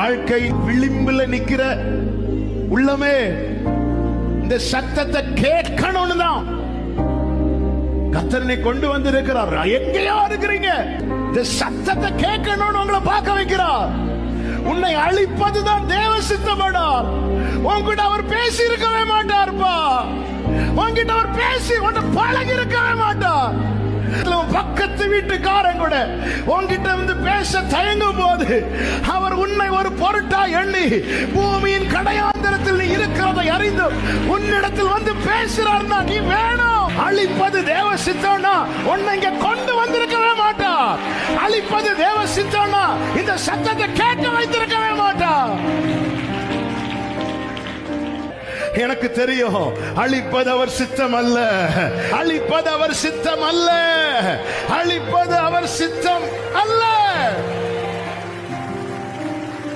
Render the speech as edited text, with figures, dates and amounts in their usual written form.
வாழ்க்கையின் விளிம்புல நிக்கிற உள்ளமே இந்த சத்தத்தை கேட்கணும்னு தான் கர்த்தர் கொண்டு வந்து இருக்கிறார். எங்கேயோ இருக்கிறீங்க, இந்த சத்தத்தை கேட்கணும்னு உங்களை பார்க்க வைக்கிறார். உன்னை அழிப்பதுதான் தேவ சித்தமானார். உன்கிட்ட அவர் பேசி இருக்கவே மாட்டார்ப்பா. உன்கிட்ட அவர் பேசி உன்னை பழகி இருக்கவே மாட்டார். பக்கத்து வீட்டுக்காரன் கூட உன்கிட்ட வந்து பேச தயங்கும் போது அவர் உன்னை ஒரு பொருட்டா எண்ணி பூமியின் கடையாந்தரத்தில் நீ இருக்கிறதை அறிந்து உன்னிடத்தில் வந்து பேசுறார்னா நீ வேணும். அழிப்பது தேவ சித்தம்னா உன்னை இங்க கொண்டு வந்திருக்கவே மாட்டார். அழிப்பது தேவ சித்தம்னா இந்த சத்தத்தை கேட்க வைத்திருக்கவே மாட்டார். எனக்கு தெரியும், அழிப்பது அவர் சித்தம் அல்ல, அழிப்பது அவர் சித்தம் அல்ல, அழிப்பது அவர் சித்தம் அல்ல.